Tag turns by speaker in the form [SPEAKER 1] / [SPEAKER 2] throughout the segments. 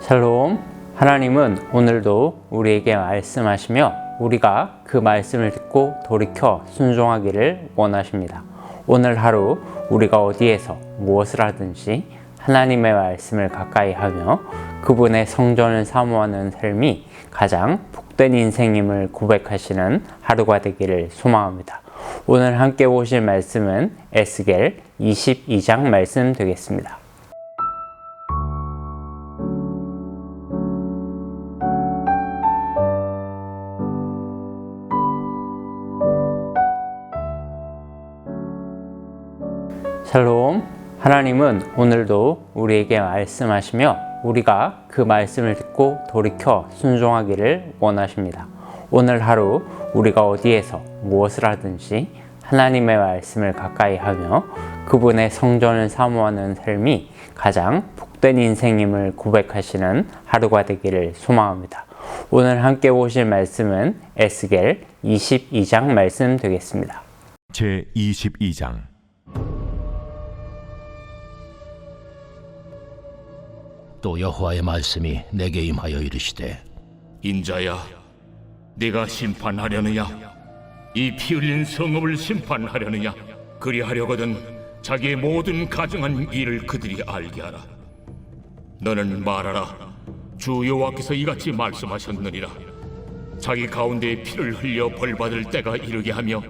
[SPEAKER 1] 샬롬. 하나님은 오늘도 우리에게 말씀하시며 우리가 그 말씀을 듣고 돌이켜 순종하기를 원하십니다. 오늘 하루 우리가 어디에서 무엇을 하든지 하나님의 말씀을 가까이 하며 그분의 성전을 사모하는 삶이 가장 복된 인생임을 고백하시는 하루가 되기를 소망합니다. 오늘 함께 보실 말씀은 에스겔 22장 말씀 되겠습니다. 샬롬. 하나님은 오늘도 우리에게 말씀하시며 우리가 그 말씀을 듣고 돌이켜 순종하기를 원하십니다. 오늘 하루 우리가 어디에서 무엇을 하든지 하나님의 말씀을 가까이 하며 그분의 성전을 사모하는 삶이 가장 복된 인생임을 고백하시는 하루가 되기를 소망합니다. 오늘 함께 보실 말씀은 에스겔 22장 말씀 되겠습니다.
[SPEAKER 2] 제22장
[SPEAKER 3] 또 여호와의 말씀이 내게 임하여 이르시되,
[SPEAKER 4] 인자야, 네가 심판하려느냐? 이 피 흘린 성읍을 심판하려느냐? 그리하려거든 자기의 모든 가증한 일을 그들이 알게 하라. 너는 말하라. 주 여호와께서 이같이 말씀하셨느니라. 자기 가운데 피를 흘려 벌받을 때가 이르게 하며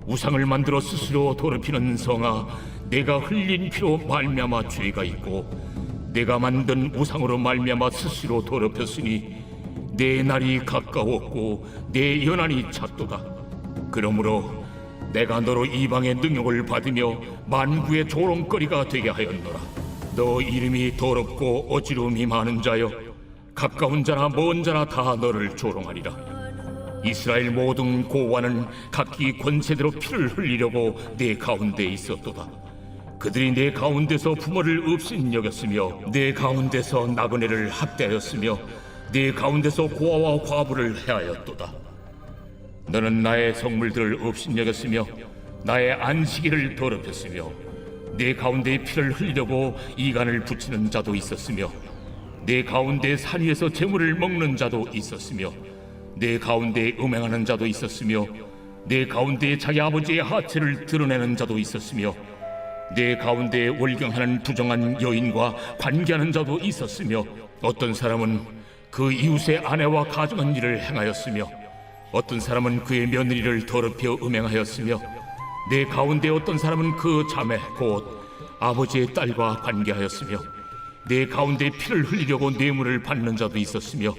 [SPEAKER 4] 우상을 만들어 스스로 더럽히는 성아, 내가 흘린 피로 말미암아 죄가 있고 내가 만든 우상으로 말미암아 스스로 더럽혔으니 내 날이 가까웠고 내 연한이 찼도다. 그러므로 내가 너로 이방의 능욕을 받으며 만국의 조롱거리가 되게 하였노라. 너 이름이 더럽고 어지러움이 많은 자여, 가까운 자나 먼 자나 다 너를 조롱하리라. 이스라엘 모든 고관은 각기 권세대로 피를 흘리려고 내 가운데 있었도다. 그들이 내 가운데서 부모를 업신여겼으며 내 가운데서 나그네를 학대하였으며 내 가운데서 고아와 과부를 해하였도다. 너는 나의 성물들을 업신여겼으며 나의 안식일을 더럽혔으며 내 가운데 피를 흘리려고 이간을 붙이는 자도 있었으며 내 가운데 산 위에서 재물을 먹는 자도 있었으며 내 가운데 음행하는 자도 있었으며 내 가운데 자기 아버지의 하체를 드러내는 자도 있었으며 내 가운데 월경하는 부정한 여인과 관계하는 자도 있었으며 어떤 사람은 그 이웃의 아내와 가증한 일을 행하였으며 어떤 사람은 그의 며느리를 더럽혀 음행하였으며 내 가운데 어떤 사람은 그 자매 곧 아버지의 딸과 관계하였으며 내 가운데 피를 흘리려고 뇌물을 받는 자도 있었으며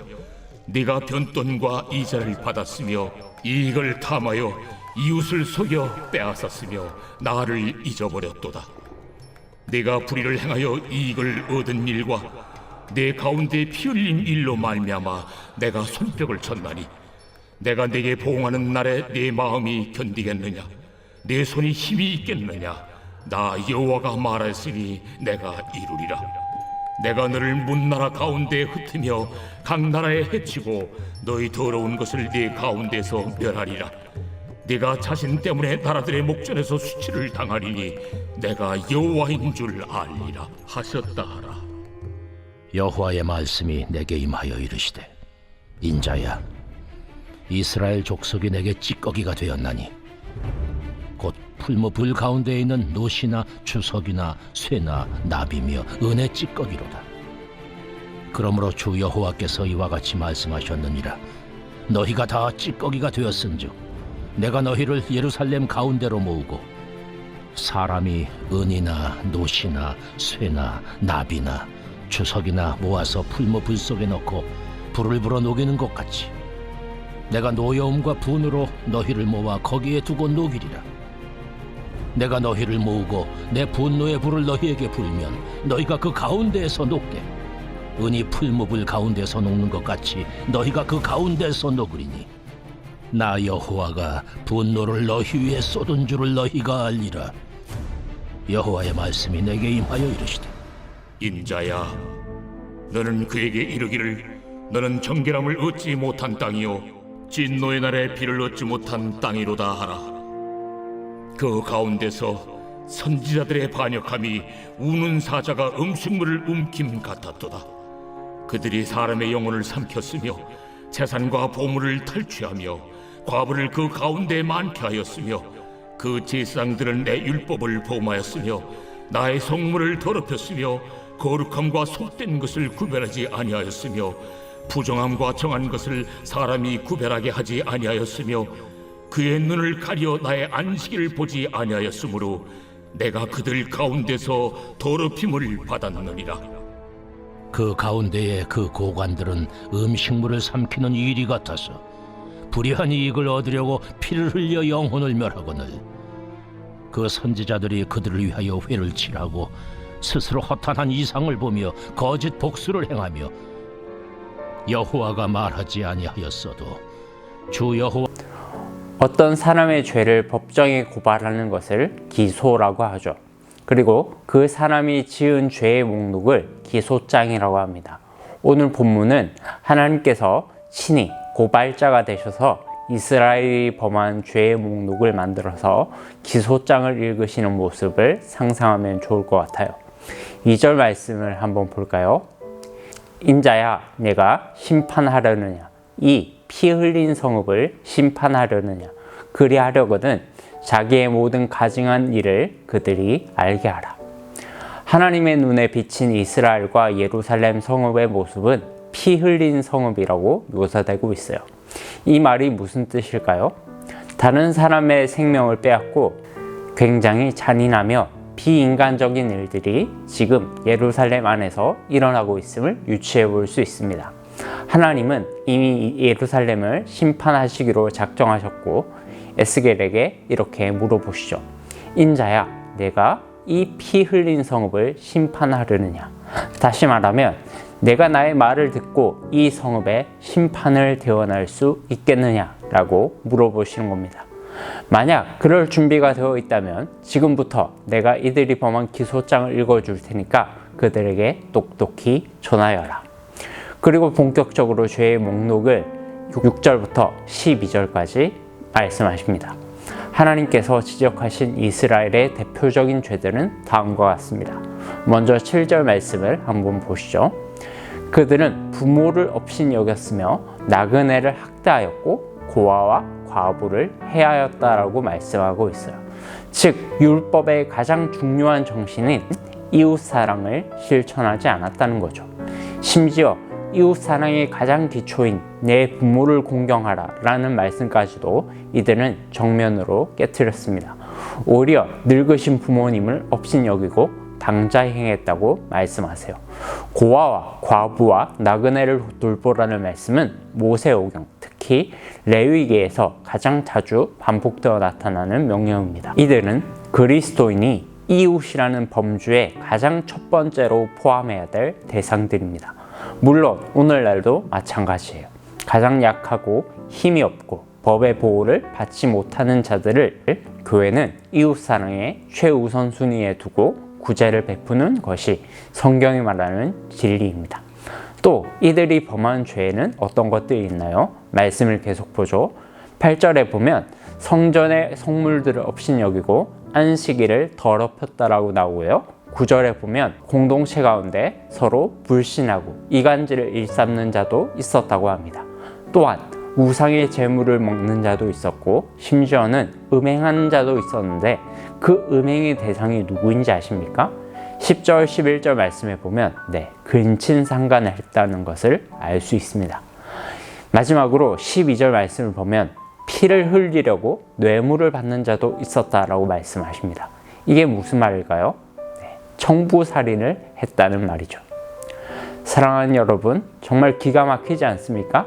[SPEAKER 4] 네가 변돈과 이자를 받았으며 이익을 탐하여 이웃을 속여 빼앗았으며 나를 잊어버렸도다. 내가 불의를 행하여 이익을 얻은 일과 내 가운데 피 흘린 일로 말미암아 내가 손뼉을 쳤나니 내가 내게 보응하는 날에 내 마음이 견디겠느냐? 내 손이 힘이 있겠느냐? 나 여호와가 말하였으니 내가 이루리라. 내가 너를 문나라 가운데 흩으며 각 나라에 해치고 너희 더러운 것을 네 가운데서 멸하리라. 네가 자신 때문에 나라들의 목전에서 수치를 당하리니 내가 여호와인 줄 알리라 하셨다 하라.
[SPEAKER 3] 여호와의 말씀이 내게 임하여 이르시되, 인자야, 이스라엘 족속이 내게 찌꺼기가 되었나니 곧 풀무불 가운데 있는 노시나 주석이나 쇠나 나비며 은의 찌꺼기로다. 그러므로 주 여호와께서 이와 같이 말씀하셨느니라. 너희가 다 찌꺼기가 되었은즉 내가 너희를 예루살렘 가운데로 모으고 사람이 은이나 노시나 쇠나 나비나 주석이나 모아서 풀무불 속에 넣고 불을 불어 녹이는 것 같이 내가 노여움과 분으로 너희를 모아 거기에 두고 녹이리라. 내가 너희를 모으고 내 분노의 불을 너희에게 불면 너희가 그 가운데에서 녹되 은이 풀무불 가운데서 녹는 것 같이 너희가 그 가운데서 녹으리니 나 여호와가 분노를 너희 위에 쏟은 줄을 너희가 알리라. 여호와의 말씀이 내게 임하여 이르시되,
[SPEAKER 4] 인자야, 너는 그에게 이르기를 너는 정결함을 얻지 못한 땅이요 진노의 날에 비를 얻지 못한 땅이로다 하라. 그 가운데서 선지자들의 반역함이 우는 사자가 음식물을 움킴 같았도다. 그들이 사람의 영혼을 삼켰으며 재산과 보물을 탈취하며 과부를 그 가운데 많게 하였으며 그 제사장들은 내 율법을 범하였으며 나의 성물을 더럽혔으며 거룩함과 속된 것을 구별하지 아니하였으며 부정함과 정한 것을 사람이 구별하게 하지 아니하였으며 그의 눈을 가려 나의 안식일을 보지 아니하였으므로 내가 그들 가운데서 더럽힘을 받았느니라.
[SPEAKER 3] 그 가운데에 그 고관들은 음식물을 삼키는 이리 같아서 불의한 이익을 얻으려고 피를 흘려 영혼을 멸하거늘 그 선지자들이 그들을 위하여 회를 칠하고 스스로 허탄한 이상을 보며 거짓 복수를 행하며 여호와가 말하지 아니하였어도 주 여호와
[SPEAKER 1] 어떤 사람의 죄를 법정에 고발하는 것을 기소라고 하죠. 그리고 그 사람이 지은 죄의 목록을 기소장이라고 합니다. 오늘 본문은 하나님께서 친히 고발자가 되셔서 이스라엘이 범한 죄의 목록을 만들어서 기소장을 읽으시는 모습을 상상하면 좋을 것 같아요. 2절 말씀을 한번 볼까요? 인자야, 내가 심판하려느냐? 이 피 흘린 성읍을 심판하려느냐? 그리하려거든 자기의 모든 가증한 일을 그들이 알게 하라. 하나님의 눈에 비친 이스라엘과 예루살렘 성읍의 모습은 피 흘린 성읍이라고 묘사되고 있어요. 이 말이 무슨 뜻일까요? 다른 사람의 생명을 빼앗고 굉장히 잔인하며 비인간적인 일들이 지금 예루살렘 안에서 일어나고 있음을 유추해 볼 수 있습니다. 하나님은 이미 예루살렘을 심판하시기로 작정하셨고 에스겔에게 이렇게 물어보시죠. 인자야, 내가 이 피 흘린 성읍을 심판하려느냐? 다시 말하면 내가 나의 말을 듣고 이 성읍에 심판을 대원할 수 있겠느냐라고 물어보시는 겁니다. 만약 그럴 준비가 되어 있다면 지금부터 내가 이들이 범한 기소장을 읽어줄 테니까 그들에게 똑똑히 전하여라. 그리고 본격적으로 죄의 목록을 6절부터 12절까지 말씀하십니다. 하나님께서 지적하신 이스라엘의 대표적인 죄들은 다음과 같습니다. 먼저 7절 말씀을 한번 보시죠. 그들은 부모를 업신 여겼으며 나그네를 학대하였고 고아와 과부를 해하였다라고 말씀하고 있어요. 즉 율법의 가장 중요한 정신은 이웃사랑을 실천하지 않았다는 거죠. 심지어 이웃사랑의 가장 기초인 내 부모를 공경하라 라는 말씀까지도 이들은 정면으로 깨트렸습니다. 오히려 늙으신 부모님을 업신여기고 당자행했다고 말씀하세요. 고아와 과부와 나그네를 돌보라는 말씀은 모세오경, 특히 레위기에서 가장 자주 반복되어 나타나는 명령입니다. 이들은 그리스도인이 이웃이라는 범주에 가장 첫 번째로 포함해야 될 대상들입니다. 물론 오늘날도 마찬가지예요. 가장 약하고 힘이 없고 법의 보호를 받지 못하는 자들을 교회는 이웃사랑의 최우선순위에 두고 구제를 베푸는 것이 성경이 말하는 진리입니다. 또 이들이 범한 죄에는 어떤 것들이 있나요? 말씀을 계속 보죠. 8절에 보면 성전의 성물들을 업신여기고 안식일을 더럽혔다라고 나오고요. 9절에 보면 공동체 가운데 서로 불신하고 이간질을 일삼는 자도 있었다고 합니다. 또한 우상의 재물을 먹는 자도 있었고 심지어는 음행하는 자도 있었는데 그 음행의 대상이 누구인지 아십니까? 10절, 11절 말씀에 보면 근친상간을 했다는 것을 알 수 있습니다. 마지막으로 12절 말씀을 보면 피를 흘리려고 뇌물을 받는 자도 있었다라고 말씀하십니다. 이게 무슨 말일까요? 청부살인을 했다는 말이죠. 사랑하는 여러분, 정말 기가 막히지 않습니까?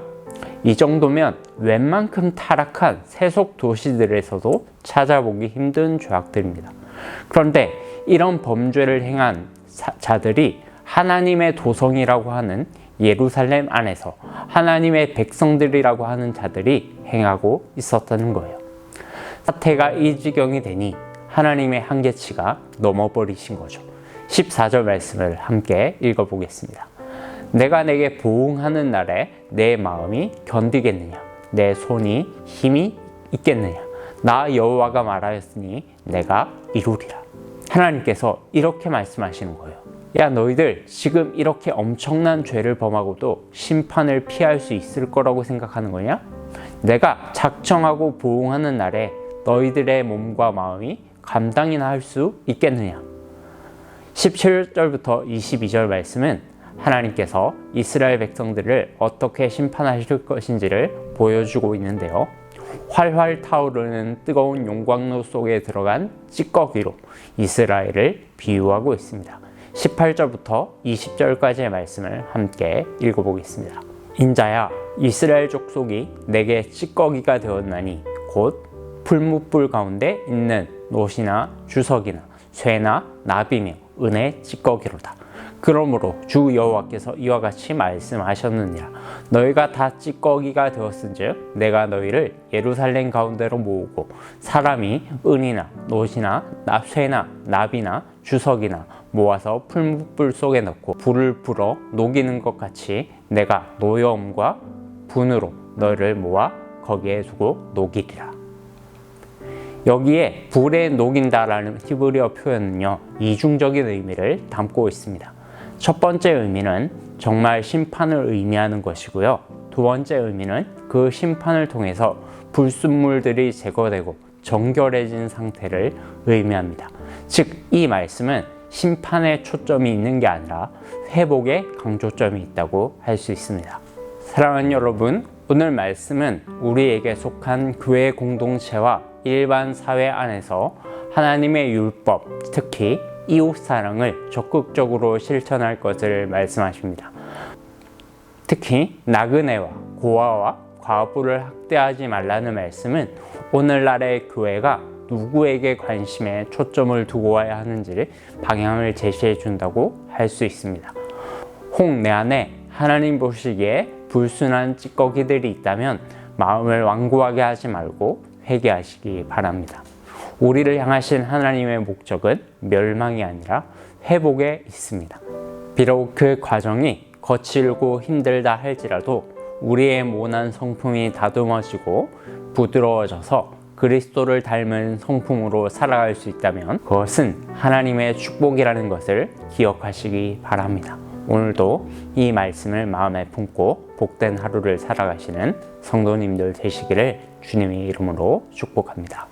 [SPEAKER 1] 이 정도면 웬만큼 타락한 세속 도시들에서도 찾아보기 힘든 죄악들입니다. 그런데 이런 범죄를 행한 자들이 하나님의 도성이라고 하는 예루살렘 안에서 하나님의 백성들이라고 하는 자들이 행하고 있었다는 거예요. 사태가 이 지경이 되니 하나님의 한계치가 넘어버리신 거죠. 14절 말씀을 함께 읽어보겠습니다. 내가 내게 보응하는 날에 내 마음이 견디겠느냐? 내 손이 힘이 있겠느냐? 나 여호와가 말하였으니 내가 이루리라. 하나님께서 이렇게 말씀하시는 거예요. 야, 너희들 지금 이렇게 엄청난 죄를 범하고도 심판을 피할 수 있을 거라고 생각하는 거냐? 내가 작정하고 보응하는 날에 너희들의 몸과 마음이 감당이나 할 수 있겠느냐? 17절부터 22절 말씀은 하나님께서 이스라엘 백성들을 어떻게 심판하실 것인지를 보여주고 있는데요. 활활 타오르는 뜨거운 용광로 속에 들어간 찌꺼기로 이스라엘을 비유하고 있습니다. 18절부터 20절까지의 말씀을 함께 읽어보겠습니다. 인자야, 이스라엘 족속이 내게 찌꺼기가 되었나니 곧 풀무불 가운데 있는 노시나 주석이나 쇠나 나비며 은의 찌꺼기로다. 그러므로 주 여호와께서 이와 같이 말씀하셨느니라. 너희가 다 찌꺼기가 되었은즉 내가 너희를 예루살렘 가운데로 모으고 사람이 은이나 노시나 쇠나 나비나 주석이나 모아서 풀무불 속에 넣고 불을 불어 녹이는 것 같이 내가 노여움과 분으로 너희를 모아 거기에 두고 녹이리라. 여기에 불에 녹인다라는 히브리어 표현은요, 이중적인 의미를 담고 있습니다. 첫 번째 의미는 정말 심판을 의미하는 것이고요. 두 번째 의미는 그 심판을 통해서 불순물들이 제거되고 정결해진 상태를 의미합니다. 즉, 이 말씀은 심판에 초점이 있는 게 아니라 회복에 강조점이 있다고 할 수 있습니다. 사랑하는 여러분, 오늘 말씀은 우리에게 속한 교회 공동체와 일반 사회 안에서 하나님의 율법, 특히 이웃 사랑을 적극적으로 실천할 것을 말씀하십니다. 특히 나그네와 고아와 과부를 학대하지 말라는 말씀은 오늘날의 교회가 누구에게 관심에 초점을 두고 와야 하는지를 방향을 제시해 준다고 할 수 있습니다. 혹 내 안에 하나님 보시기에 불순한 찌꺼기들이 있다면 마음을 완고하게 하지 말고 회개하시기 바랍니다. 우리를 향하신 하나님의 목적은 멸망이 아니라 회복에 있습니다. 비록 그 과정이 거칠고 힘들다 할지라도 우리의 모난 성품이 다듬어지고 부드러워져서 그리스도를 닮은 성품으로 살아갈 수 있다면 그것은 하나님의 축복이라는 것을 기억하시기 바랍니다. 오늘도 이 말씀을 마음에 품고 복된 하루를 살아가시는 성도님들 되시기를 주님의 이름으로 축복합니다.